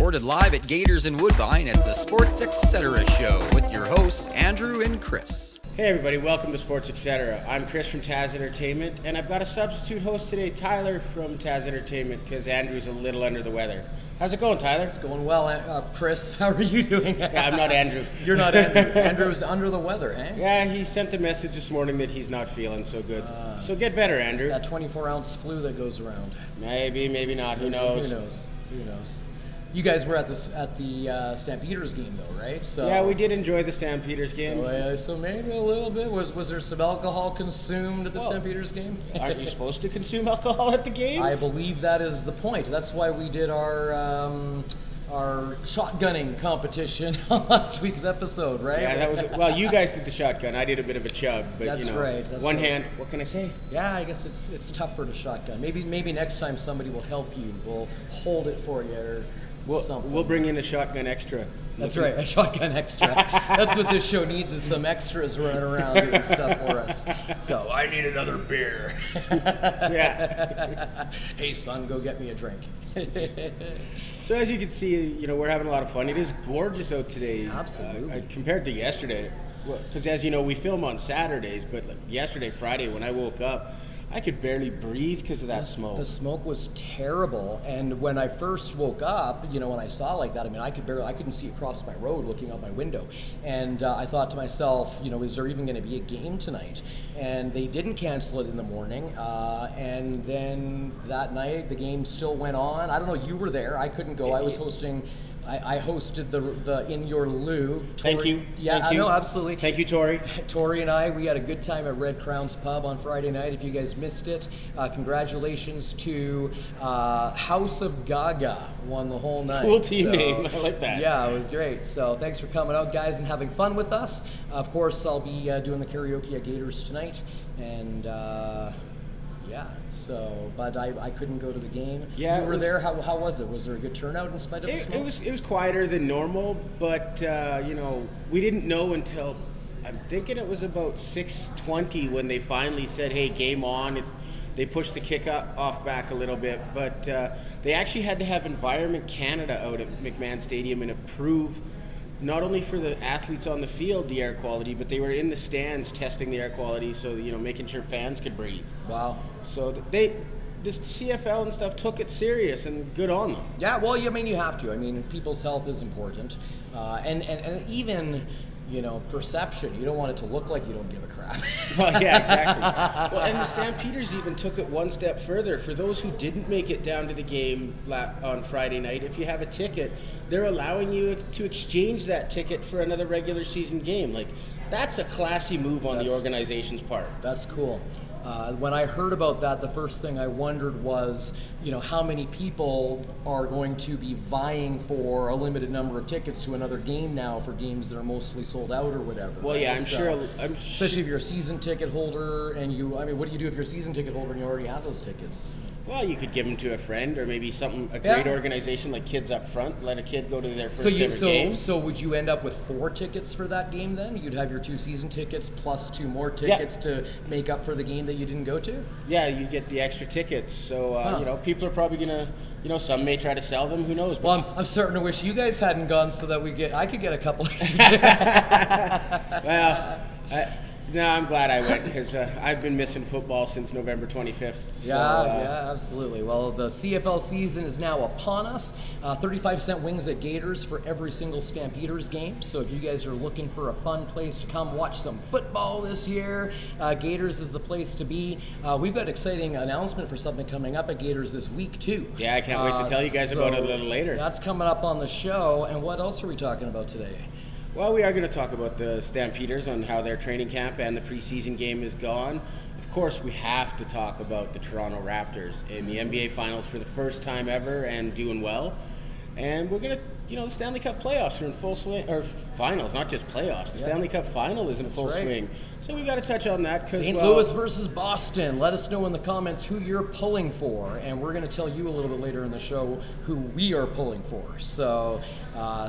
recorded live at Gators in Woodbine. It's the SportsXcetera show with your hosts, Andrew and Chris. Hey everybody, welcome to SportsXcetera. I'm Chris from TAZ Entertainment, and I've got a substitute host today, Tyler from TAZ Entertainment, because Andrew's a little under the weather. How's it going, Tyler? It's going well, Chris. How are you doing? Yeah, I'm not Andrew. You're not Andrew. Andrew's under the weather, eh? Yeah, he sent a message this morning that he's not feeling so good. So get better, Andrew. That 24-ounce flu that goes around. Maybe, maybe not. Who knows? Who knows? You guys were at the Stampeders game, though, right? So yeah, we did enjoy the Stampeders game. So maybe a little bit. Was there some alcohol consumed at the Stampeders game? Aren't you supposed to consume alcohol at the games? I believe that is the point. That's why we did our shotgunning competition on last week's episode, right? Yeah, that was well. You guys did the shotgun. I did a bit of a chug, but that's right. That's one right. hand. What can I say? Yeah, I guess it's tougher to shotgun. Maybe next time somebody will help you. We'll hold it for you or something. We'll bring in a shotgun extra. That's right, a shotgun extra. That's what this show needs, is some extras running around doing stuff for us. So I need another beer. Yeah. Hey son, go get me a drink. So as you can see, we're having a lot of fun. It is gorgeous out today. Absolutely. Compared to yesterday. Because as you know, we film on Saturdays, but yesterday, Friday, when I woke up, I could barely breathe because of that smoke. The smoke was terrible, and when I first woke up, when I saw like that, I couldn't see across my road looking out my window, and I thought to myself, is there even going to be a game tonight? And they didn't cancel it in the morning, and then that night the game still went on. I don't know, you were there, I couldn't go. I was hosting. I hosted the In Your Lou. Thank you. Yeah, Thank you. No, absolutely. Thank you, Tori. Tori and I, we had a good time at Red Crown's Pub on Friday night. If you guys missed it, congratulations to House of Gaga, won the whole night. Cool team name. I like that. Yeah, it was great. So thanks for coming out, guys, and having fun with us. Of course, I'll be doing the karaoke at Gators tonight, and but I couldn't go to the game. Yeah, you were there. How was it? Was there a good turnout in spite of the smoke? It was quieter than normal, but we didn't know until I'm thinking it was about 6:20 when they finally said, "Hey, game on." They pushed the kick off back a little bit, but they actually had to have Environment Canada out at McMahon Stadium and approve not only for the athletes on the field the air quality, but they were in the stands testing the air quality, so making sure fans could breathe. Wow. So this CFL and stuff took it serious, and good on them. Yeah, well, you have to. People's health is important, and even perception. You don't want it to look like you don't give a crap. Well, yeah, exactly. Well, and the Stampeders even took it one step further. For those who didn't make it down to the game on Friday night, if you have a ticket, they're allowing you to exchange that ticket for another regular season game. That's a classy move on the organization's part. That's cool. When I heard about that, the first thing I wondered was, how many people are going to be vying for a limited number of tickets to another game now for games that are mostly sold out or whatever. Well, yeah, I'm sure. Especially if you're a season ticket holder and what do you do if you're a season ticket holder and you already have those tickets? Well, you could give them to a friend or maybe a great organization like Kids Up Front. Let a kid go to their first ever game. So would you end up with 4 tickets for that game then? You'd have your 2 season tickets plus 2 more tickets to make up for the game that you didn't go to? Yeah, you get the extra tickets. So, people are probably going to, some may try to sell them. Who knows? Well, I'm starting to wish you guys hadn't gone so that I could get a couple extra tickets. Well, no, I'm glad I went because I've been missing football since November 25th. So, yeah, absolutely. Well, the CFL season is now upon us. 35-cent wings at Gators for every single Stampeders game. So if you guys are looking for a fun place to come watch some football this year, Gators is the place to be. We've got an exciting announcement for something coming up at Gators this week, too. Yeah, I can't wait to tell you guys about it a little later. That's coming up on the show. And what else are we talking about today? Well, we are going to talk about the Stampeders on how their training camp and the preseason game is gone. Of course, we have to talk about the Toronto Raptors in the NBA Finals for the first time ever and doing well. And we're going to, the Stanley Cup playoffs are in full swing, or finals, not just playoffs. The Stanley Cup final is in full swing. So we got to touch on that. St. Louis versus Boston. Let us know in the comments who you're pulling for, and we're going to tell you a little bit later in the show who we are pulling for. So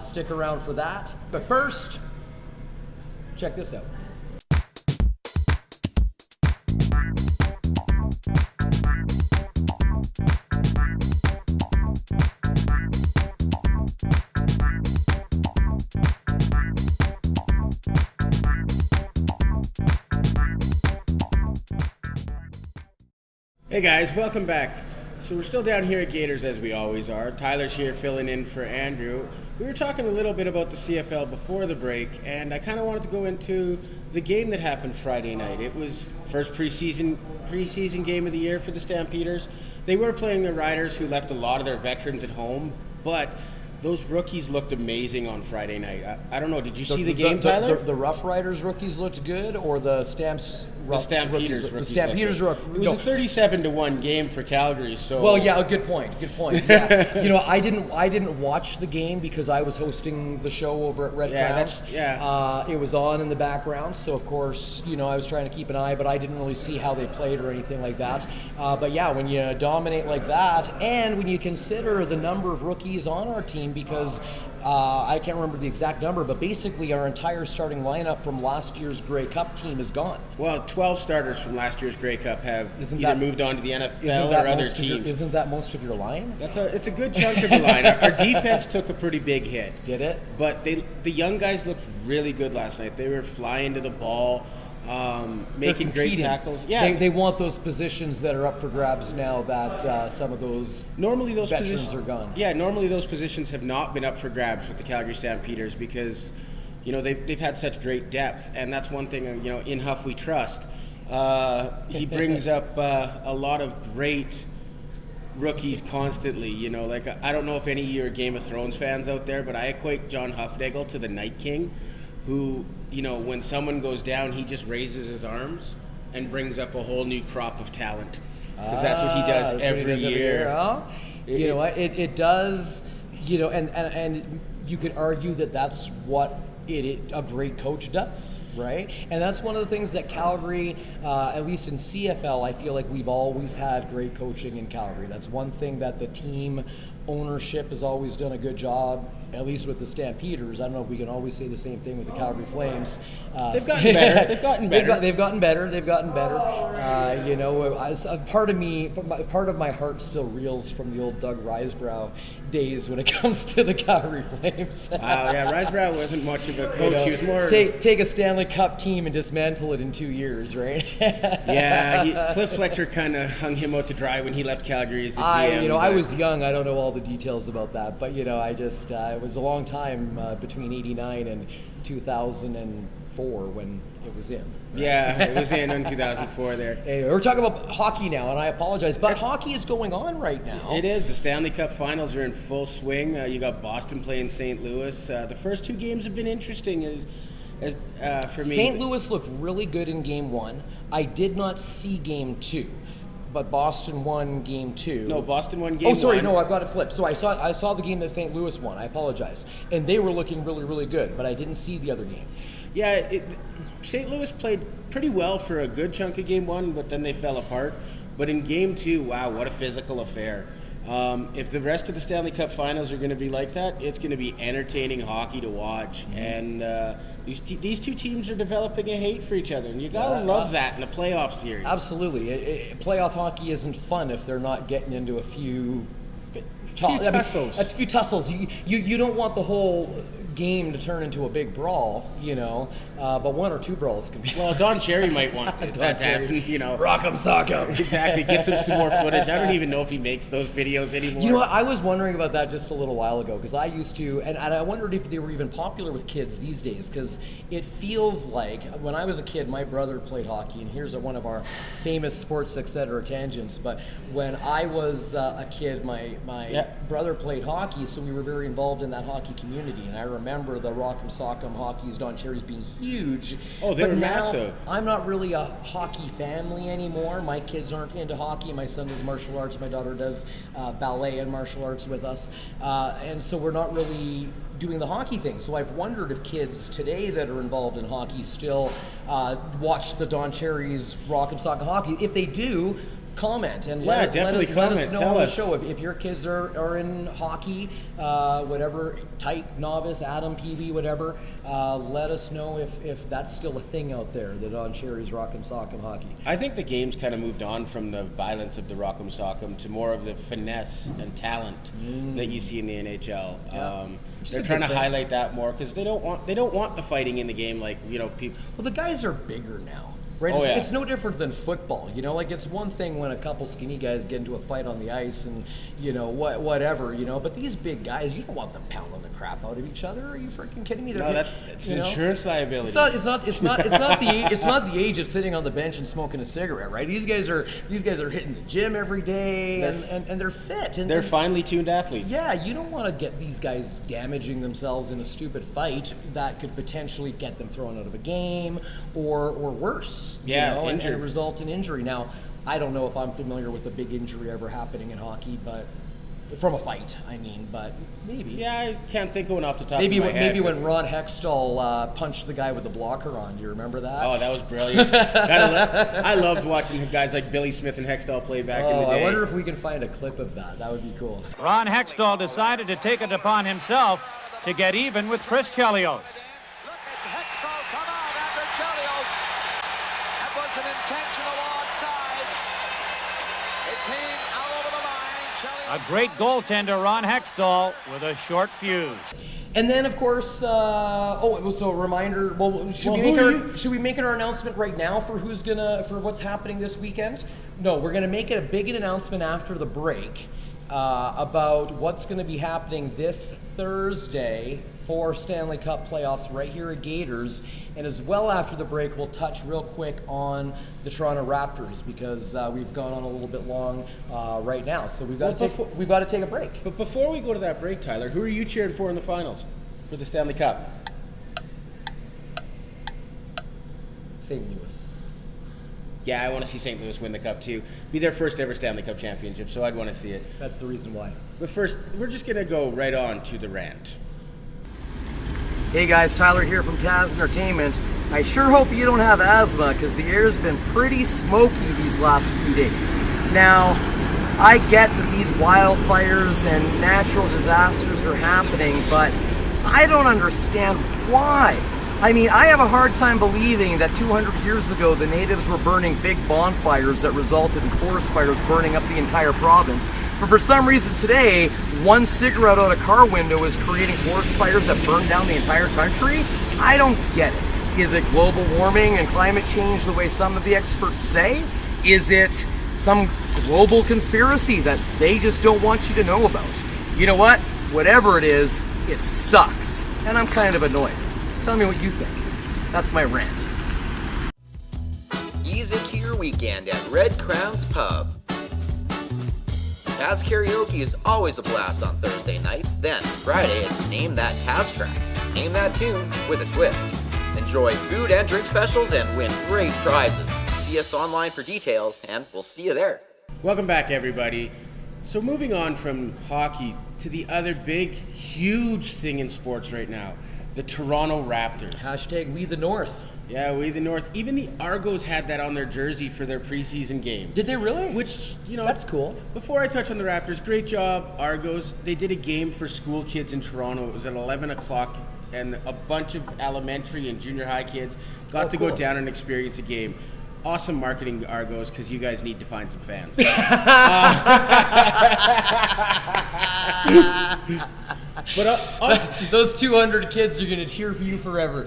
stick around for that. But first, check this out. Hey guys, welcome back. So we're still down here at Gators as we always are. Tyler's here filling in for Andrew. We were talking a little bit about the CFL before the break, and I kind of wanted to go into the game that happened Friday night. It was first preseason game of the year for the Stampeders. They were playing the Riders, who left a lot of their veterans at home, but those rookies looked amazing on Friday night. I don't know, did you see the game, Tyler? The Rough Riders rookies looked good, or the Stampeders rookies? The Stampeders It was a 37-1 game for Calgary. So well, yeah, good point. Yeah. I didn't watch the game because I was hosting the show over at Red Crown. It was on in the background, so of course, I was trying to keep an eye, but I didn't really see how they played or anything like that. But yeah, when you dominate like that, and when you consider the number of rookies on our team, because I can't remember the exact number, but basically our entire starting lineup from last year's Grey Cup team is gone. Well, 12 starters from last year's Grey Cup have either moved on to the NFL or other teams. Isn't that most of your line? It's a good chunk of the line. Our defense took a pretty big hit. Did it? But the young guys looked really good last night. They were flying to the ball, making great tackles. Yeah, they want those positions that are up for grabs now that some of those veterans are gone. Yeah, normally those positions have not been up for grabs with the Calgary Stampeders because they've had such great depth, and that's one thing in Huff we trust. He brings up a lot of great rookies constantly. I don't know if any of you are Game of Thrones fans out there, but I equate John Huffnagel to the Night King, who, when someone goes down, he just raises his arms and brings up a whole new crop of talent. Because that's what he does every year. Huh? It does, and you could argue that that's what a great coach does, right? And that's one of the things that Calgary, at least in CFL, I feel like we've always had great coaching in Calgary. That's one thing that the team ownership has always done a good job, at least with the Stampeders. I don't know if we can always say the same thing with the Calgary Flames. They've gotten better. They've gotten better. Part of my heart still reels from the old Doug Risebrough days when it comes to the Calgary Flames. Wow, yeah, Risebrough wasn't much of a coach. He was more take a Stanley Cup team and dismantle it in 2 years, right? Yeah, Cliff Fletcher kind of hung him out to dry when he left Calgary as a GM. I was young. I don't know all the details about that, but it was a long time between '89 and 2004 when it was in. Yeah, it was in 2004 there. Hey, we're talking about hockey now, and I apologize, but hockey is going on right now. It is. The Stanley Cup Finals are in full swing. You got Boston playing St. Louis. The first two games have been interesting for me. St. Louis looked really good in Game 1. I did not see Game 2. But Boston won Game 2. No, Boston won Game 1. Oh, sorry, no, I've got it flipped. So I saw the game that St. Louis won. I apologize. And they were looking really, really good, but I didn't see the other game. Yeah, St. Louis played pretty well for a good chunk of Game 1, but then they fell apart. But in Game 2, wow, what a physical affair. If the rest of the Stanley Cup Finals are going to be like that, it's going to be entertaining hockey to watch. Mm-hmm. And these two teams are developing a hate for each other, and you got to love that in a playoff series. Absolutely. Playoff hockey isn't fun if they're not getting into a few tussles. A few tussles. You don't want the whole game to turn into a big brawl, but one or two brawls can be fun. Well, Don Cherry might want that to happen, Rock 'em, sock 'em. Exactly, get some more footage. I don't even know if he makes those videos anymore. You know what, I was wondering about that just a little while ago, because I used to, and I wondered if they were even popular with kids these days, because it feels like, when I was a kid, my brother played hockey, and here's one of our famous SportsXcetera tangents, but when I was a kid, my brother played hockey, so we were very involved in that hockey community, and I remember the Rock 'em Sock 'em hockey's Don Cherry's being huge. Oh, they were massive. I'm not really a hockey family anymore. My kids aren't into hockey. My son does martial arts. My daughter does ballet and martial arts with us. And so we're not really doing the hockey thing. So I've wondered if kids today that are involved in hockey still watch the Don Cherry's Rock 'em Sock 'em hockey. If they do, comment and let us know on the show if your kids are in hockey, whatever, type novice, Adam, PB, whatever. Let us know if that's still a thing out there, the Don Cherry's Rock 'em Sock 'em hockey. I think the game's kind of moved on from the violence of the Rock 'em Sock 'em to more of the finesse and talent that you see in the NHL. Yeah. They're trying to highlight that more because they don't want the fighting in the game like people. Well, the guys are bigger now. Right, Oh, yeah. It's no different than football, you know. Like it's one thing when a couple skinny guys get into a fight on the ice, and you know whatever, you know. But these big guys, you don't want them pounding the crap out of each other. Are you freaking kidding me? No, that's insurance liability. It's not the age of sitting on the bench and smoking a cigarette, right? These guys are hitting the gym every day, and they're fit. And they're finely tuned athletes. Yeah, you don't want to get these guys damaging themselves in a stupid fight that could potentially get them thrown out of a game or worse. Yeah, you know, and injured. result in injury. Now, I don't know if I'm familiar with a big injury ever happening in hockey, but from a fight, I mean, but maybe. Yeah, I can't think of one off the top of my head. Maybe when Ron Hextall punched the guy with the blocker on. Do you remember that? Oh, that was brilliant. I loved watching guys like Billy Smith and Hextall play back in the day. I wonder if we can find a clip of that. That would be cool. Ron Hextall decided to take it upon himself to get even with Chris Chelios. Look at Hextall come out after Chelios. That was an intentional offside. It came out over the line. Chelios. A great goaltender, Ron Hextall, with a short fuse. And then, of course, so a reminder. Well, should we make our announcement right now for what's happening this weekend? No, we're gonna make it a big announcement after the break about what's gonna be happening this Thursday for Stanley Cup playoffs right here at Gators, and as well after the break, we'll touch real quick on the Toronto Raptors because we've gone on a little bit long right now, so we've got to take a break. But before we go to that break, Tyler, who are you cheering for in the finals for the Stanley Cup? St. Louis. Yeah, I want to see St. Louis win the Cup too. Be their first ever Stanley Cup championship, so I'd want to see it. That's the reason why. But first, we're just going to go right on to the rant. Hey guys, Tyler here from TAZ Entertainment. I sure hope you don't have asthma because the air's been pretty smoky these last few days. Now, I get that these wildfires and natural disasters are happening, but I don't understand why. I mean, I have a hard time believing that 200 years ago the natives were burning big bonfires that resulted in forest fires burning up the entire province. But for some reason today, one cigarette out a car window is creating forest fires that burn down the entire country? I don't get it. Is it global warming and climate change the way some of the experts say? Is it some global conspiracy that they just don't want you to know about? You know what? Whatever it is, it sucks. And I'm kind of annoyed. Tell me what you think. That's my rant. Ease into your weekend at Red Crown's Pub. Taz karaoke is always a blast on Thursday nights. Then, Friday, it's Name That Taz track. Name that tune with a twist. Enjoy food and drink specials and win great prizes. See us online for details, and we'll see you there. Welcome back, everybody. So moving on from hockey to the other big, huge thing in sports right now, the Toronto Raptors. Hashtag We the North. Yeah, we the North. Even the Argos had that on their jersey for their preseason game. Did they really? Which, you know, that's cool. Before I touch on the Raptors, great job, Argos. They did a game for school kids in Toronto. It was at 11 o'clock, and a bunch of elementary and junior high kids got to go down and experience a game. Awesome marketing, Argos, because you guys need to find some fans. But those 200 kids are going to cheer for you forever.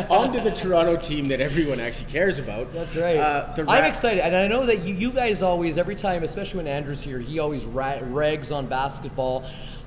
On to the Toronto team that everyone actually cares about. That's right. I'm excited, and I know that you guys always, every time, especially when Andrew's here, he always rags on basketball.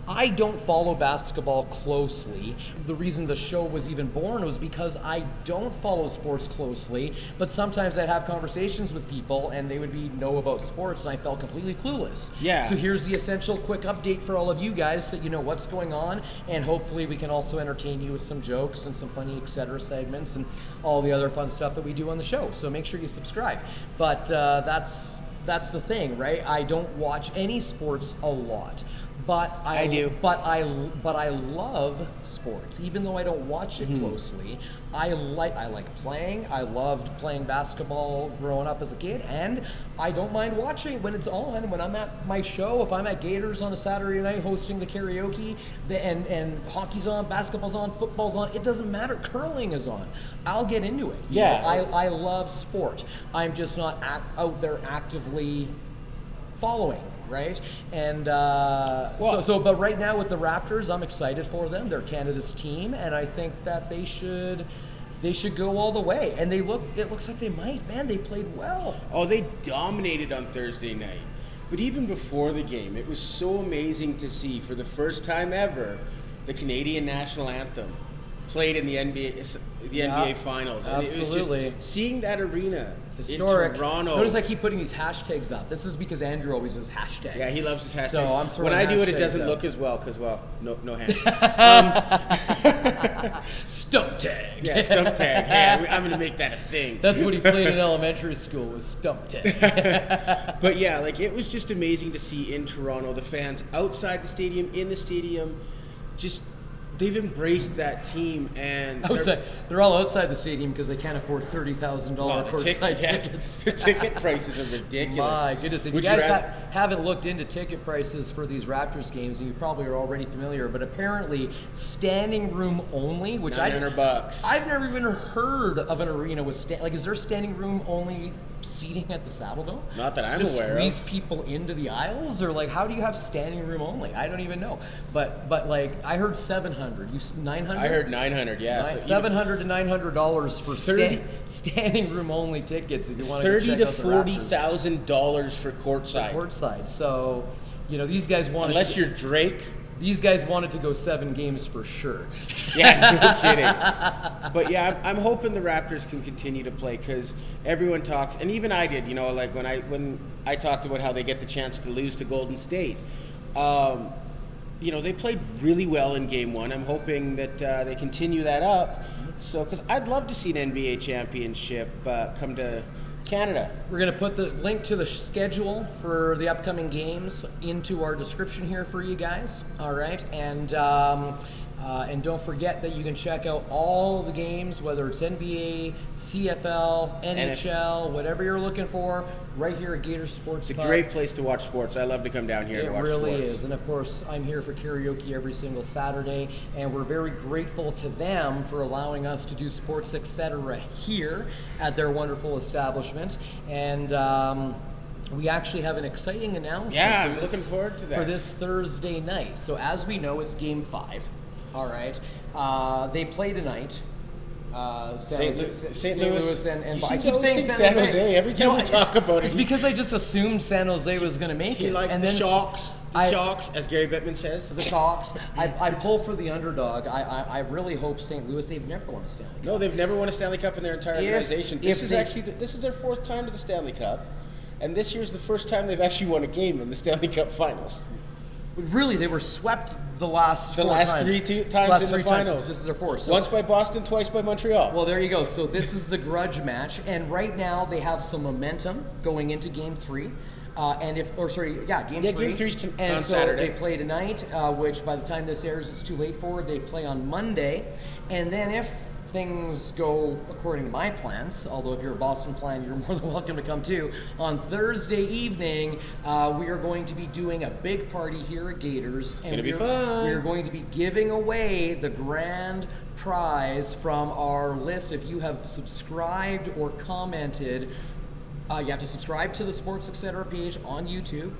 I don't follow basketball closely. The reason the show was even born was because I don't follow sports closely, but sometimes I'd have conversations with people and they would know about sports and I felt completely clueless. Yeah. So here's the essential quick update for all of you guys so you know what's going on, and hopefully we can also entertain you with some jokes and some funny Xcetera segments and all the other fun stuff that we do on the show. So make sure you subscribe. But that's the thing, right? I don't watch any sports a lot. But I do. But I love sports, even though I don't watch it closely. I like playing. I loved playing basketball growing up as a kid, and I don't mind watching when it's on. When I'm at my show, if I'm at Gators on a Saturday night hosting the karaoke, and hockey's on, basketball's on, football's on, it doesn't matter. Curling is on. I'll get into it. Yeah. I love sport. I'm just not out there actively following. Right? And but right now with the Raptors, I'm excited for them. They're Canada's team, and I think that they should they should go all the way. And it looks like they might. Man, they played well. Oh, they dominated on Thursday night. But even before the game, it was so amazing to see, for the first time ever, the Canadian national anthem played in the NBA Finals. And absolutely. It was just seeing that arena historic. in Toronto. Notice I keep putting these hashtags up. This is because Andrew always does hashtag. Yeah, he loves his hashtags. So I'm throwing when I do it doesn't up. look as well because, well, no hand. Stump tag. Yeah, stump tag. Hey, I'm going to make that a thing. That's what he played in elementary school, was stump tag. But yeah, like, it was just amazing to see in Toronto, the fans outside the stadium, in the stadium, just they've embraced that team. And they're all outside the stadium because they can't afford $30,000 courtside tickets. The ticket prices are ridiculous. My goodness. If you guys haven't looked into ticket prices for these Raptors games, and you probably are already familiar, but apparently standing room only, which $900. I've never even heard of an arena with is there standing room only seating at the Saddledome? Not that I'm just aware squeeze of. people into the aisles, or like how do you have standing room only? I don't even know. But like I heard 700. You 900? I heard 900. Yeah, so $700 to $900 for standing room only tickets if you want to check out the Raptors. $30,000 for courtside. Courtside. So, these guys wanted. Unless you're Drake. These guys wanted to go 7 games for sure. Yeah, no kidding. But yeah, I'm hoping the Raptors can continue to play, because everyone talks, and even I did, like when I talked about how they get the chance to lose to Golden State. They played really well in Game 1. I'm hoping that they continue that up. So, because I'd love to see an NBA championship come to Canada. We're going to put the link to the schedule for the upcoming games into our description here for you guys. All right, and don't forget that you can check out all the games, whether it's NBA, CFL, NHL, whatever you're looking for, right here at Gator Sports It's a Pub. great place to watch sports. I love to come down here to watch sports. It really is. And of course, I'm here for karaoke every single Saturday, and we're very grateful to them for allowing us to do SportsXcetera here at their wonderful establishment. And we actually have an exciting announcement. Yeah, I'm looking forward to that. For this Thursday night. So as we know, it's Game 5. All right. They play tonight. St. Louis and I keep saying San Jose every time we talk about it. It's because I just assumed San Jose was going to make it. He likes and the then Sharks. Sharks, as Gary Bettman says. The Sharks. I pull for the underdog. I really hope St. Louis. They've never won a Stanley Cup. No, they've never won a Stanley Cup in their entire organization. This is their 4th time to the Stanley Cup, and this year's the first time they've actually won a game in the Stanley Cup Finals. Really, they were swept the last 3 times in the finals. This is their 4th. Once by Boston, twice by Montreal. Well, there you go. So this is the grudge match, and right now they have some momentum going into Game 3. Game 3. Game 3's and on so Saturday. They play tonight, which by the time this airs, it's too late for. They play on Monday, and then if things go according to my plans, although if you're a Boston fan, you're more than welcome to come too. On Thursday evening, we are going to be doing a big party here at Gators. It's going to be fun. We're going to be giving away the grand prize from our list. If you have subscribed or commented, you have to subscribe to the SportsXcetera page on YouTube,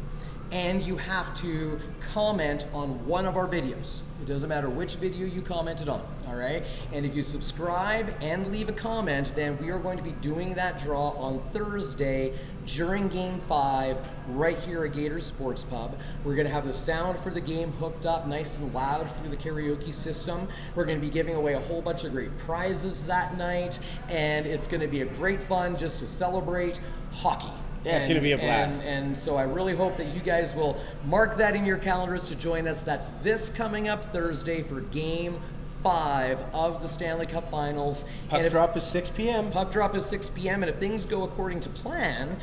and you have to comment on one of our videos. It doesn't matter which video you commented on, all right? And if you subscribe and leave a comment, then we are going to be doing that draw on Thursday during Game 5 right here at Gator Sports Pub. We're gonna have the sound for the game hooked up nice and loud through the karaoke system. We're gonna be giving away a whole bunch of great prizes that night, and it's gonna be a great fun just to celebrate hockey. Yeah, it's going to be a blast. And so I really hope that you guys will mark that in your calendars to join us. That's this coming up Thursday for Game 5 of the Stanley Cup Finals. Puck drop is 6 p.m. Puck drop is 6 p.m. And if things go according to plan,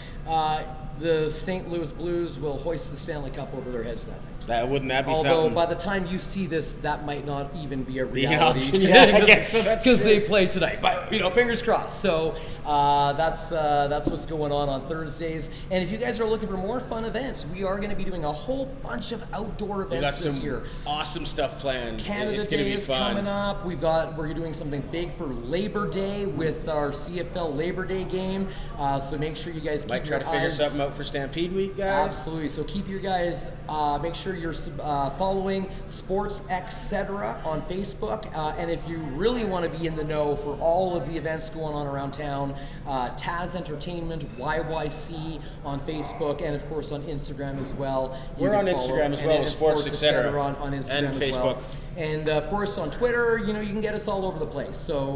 the St. Louis Blues will hoist the Stanley Cup over their heads that night. Wouldn't that be Although something? by the time you see this, that might not even be a reality. Because they play tonight. But fingers crossed. So that's what's going on Thursdays. And if you guys are looking for more fun events, we are going to be doing a whole bunch of outdoor events this year. Awesome stuff planned. Canada Day is coming up. We're doing something big for Labor Day with our CFL Labor Day game. So make sure you guys keep might try to figure something out for Stampede Week, guys. Absolutely. So keep your guys. Make sure you're following SportsXcetera on Facebook. And if you really want to be in the know for all of the events going on around town, TAZ Entertainment, YYC on Facebook, and of course on Instagram as well. We're on Instagram as well, SportsXcetera on Instagram and as well. Facebook. And of course on Twitter, you can get us all over the place. So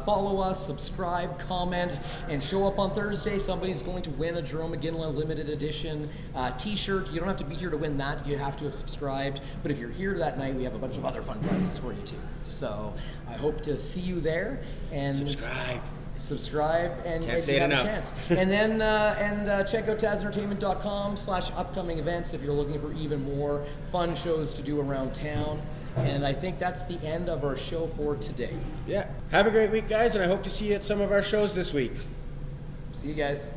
follow us, subscribe, comment, and show up on Thursday. Somebody's going to win a Jerome McGinley limited edition t-shirt. You don't have to be here to win that. You have to have subscribed. But if you're here that night, we have a bunch of other fun prizes for you too. So I hope to see you there. And subscribe and Can't say you it have enough. a chance. And then check out tazentertainment.com/upcoming events if you're looking for even more fun shows to do around town. And I think that's the end of our show for today. Yeah. Have a great week, guys, and I hope to see you at some of our shows this week. See you guys.